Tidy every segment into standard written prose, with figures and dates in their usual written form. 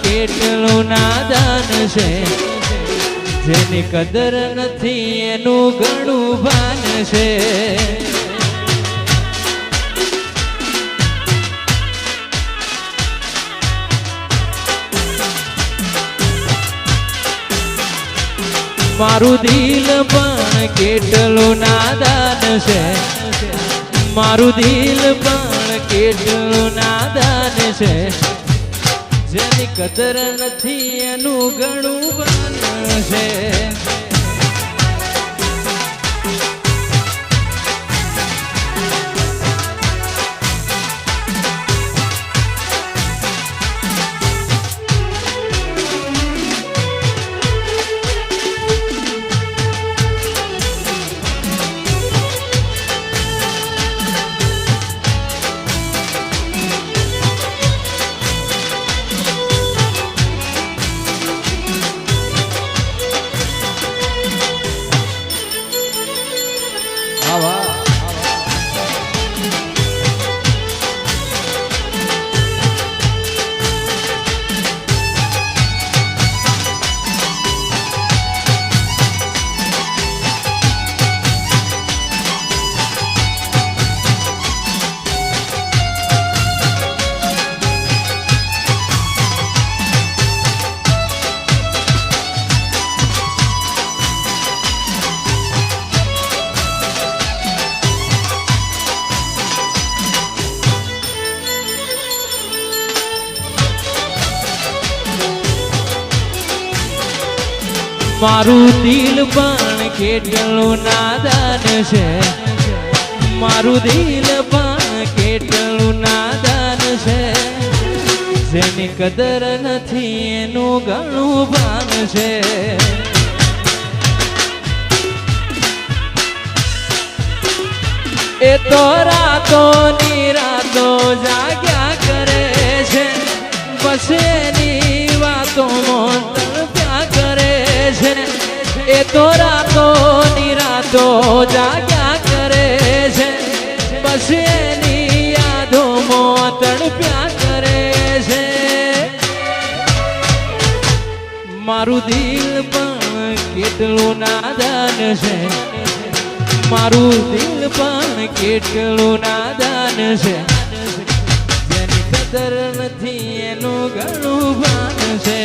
કેટલું નાદાન છે, જેની કદર નથી એનું ઘણું ભાન છે. મારું દિલ પણ કેટલું નાદાન છે, મારું દિલ પણ કેટલું નાદાન છે, જેની કદર નથી એનું ઘણું ભાન છે. મારું દિલ પણ કેટલું નાદાન છે, મારું દિલ પણ કેટલું નાદાન છે, જેની કદર નથી એનું ઘણું ભાન છે. એ તો રાતો નિરાતો જાગ્યા કરે છે, બસ એની વાતોમાં તડપ્યા કરે છે. એ તો રાતો નિરાતો જાગ્યા કરે છે, બસ એની યાદોમાં તડપ્યા કરે છે. મારું દિલ પણ કેટલું નાદાન છે, મારું દિલ પણ કેટલું નાદાન છે, જેની કદર નથી એનું ઘણું ભાન છે.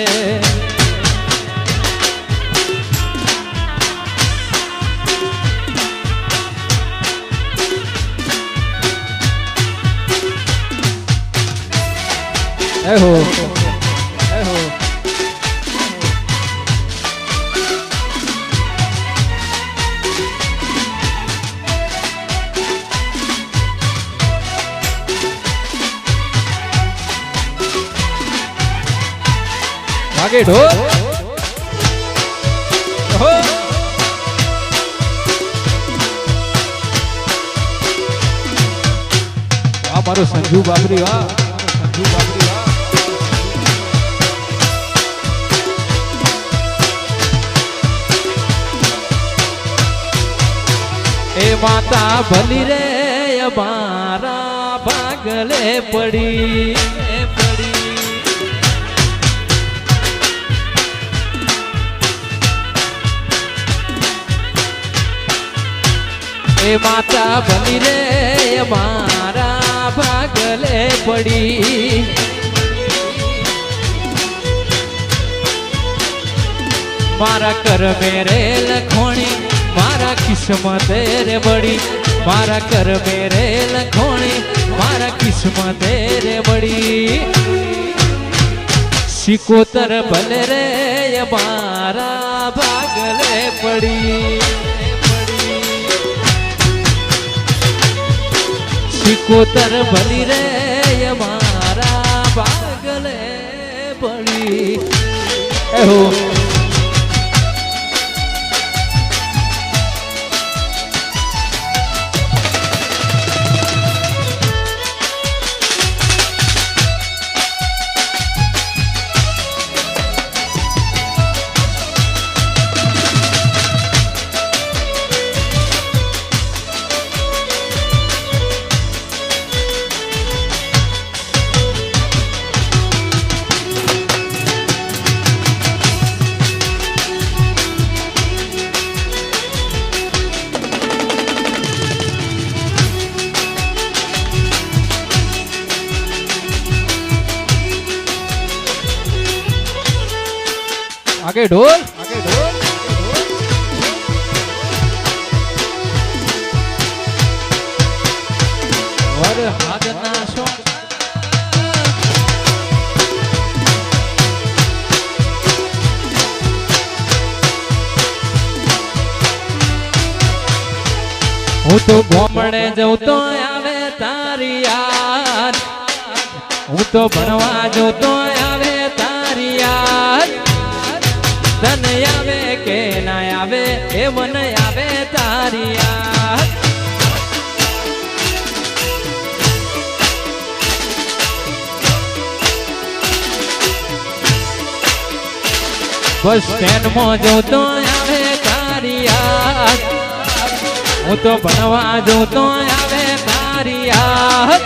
એહો એહો આગે ઢોલ આ મારો સંજુ બાબરી, વાહ સંજુ બાબરી, વાહ. એ માતા ભલી રે અમારા ભાગલે પડી, એ માતા ભલી રે અમારા ભાગલે પડી. મારા કરમે રે લખોણી મારા કિસ્મતે રે બળી, મારા કરમે રે લખોણી મારા કિસ્મતે રે બળી. સિકોતર ભલે રે અમારા ભાગલે પડી, સિકોતર ભલી રે અમારા ભાગલે પડી. એહો આગે ઢોલ વરસાદના શો હું તો ગોમડે જઉં તો આવે તારી યાદ હું તો ભણવા જઉં તો આવે તારી યાદ તને આવે કે ના આવે એ મને આવે તારી યાદ બસ સ્ટેન્ડમાં જઉં તો આવે તારી યાદ હું તો ભણવા જઉં તો આવે તારી યાદ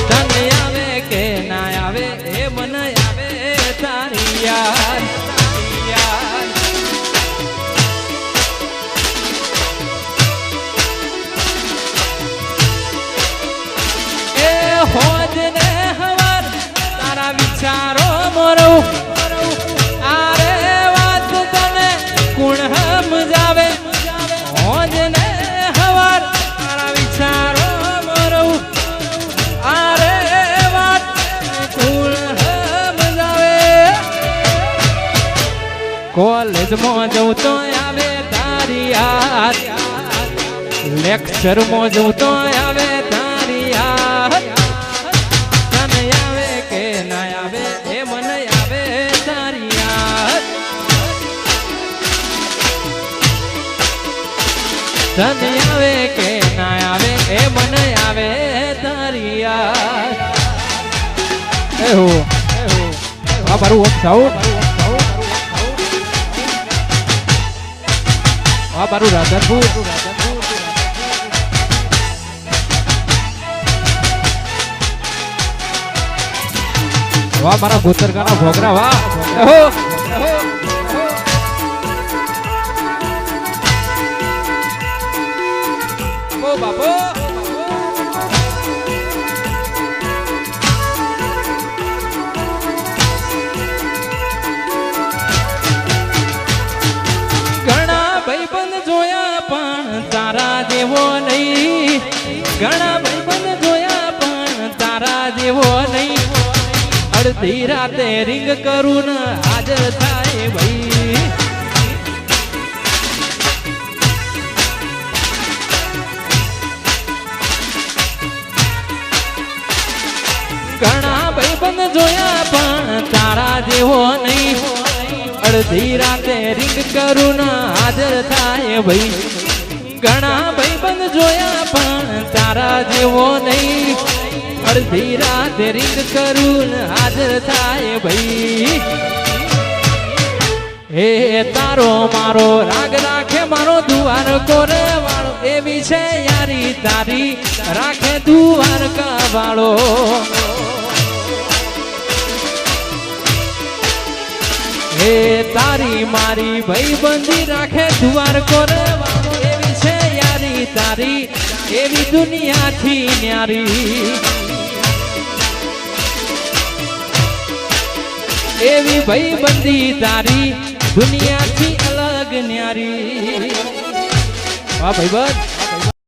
તને આવે કે ના આવે એ મને આવે તારી યાદ એ હોજ ને હવાર તારા વિચારો મોરવું આરે વાત તને કોણ સમજાવે હોજ ને હવાર તારા વિચારો મોરવું આરે વાત કોણ સમજાવે કોલેજમાં જઉં તો આવે તારી યાદ લેક્ચરમાં જઉં તો આવે તારી યાદ તને આવે કે ના આવે એ મને આવે તારી યાદ તને આવે કે ના આવે એ મને આવે તારી યાદ આ મારું ઓમ સાઉન્ડ આ મારું રાધનપુર વાહ મારા ભૂતરકાના ભોગરા વાહ ઓ બાપો ઘણા ભાઈબંધ જોયા પણ તારા જેવો નહીં ઘણા ભાઈબંધ જોયા પણ તારા જેવો નહીં અડધી રાતે રિંગ કરું ને હાજર થાય ભાઈ ઘણા ભાઈબંધ જોયા પણ તારા જેવો નહીં અડધી રાતે રિંગ કરું ને હાજર થાય ભાઈ ઘણા ભાઈબંધ જોયા પણ તારા જેવો નહીં અડધી રાતે રિંગ કરું ને હાજર થાય ભાઈ હે તારો મારો રાગ રાખે મારો દુવાર કોરે વાળો એવી છે યારી તારી રાખે દુવાર વાળો હે તારી મારી ભાઈબંધી રાખે દુવાર કોરે વાળો એવી છે યારી તારી એવી દુનિયાથી ન્યારી એવી ભાઈબંધી તારી દુનિયાથી અલગ ન્યારી વાહ ભાઈબંધ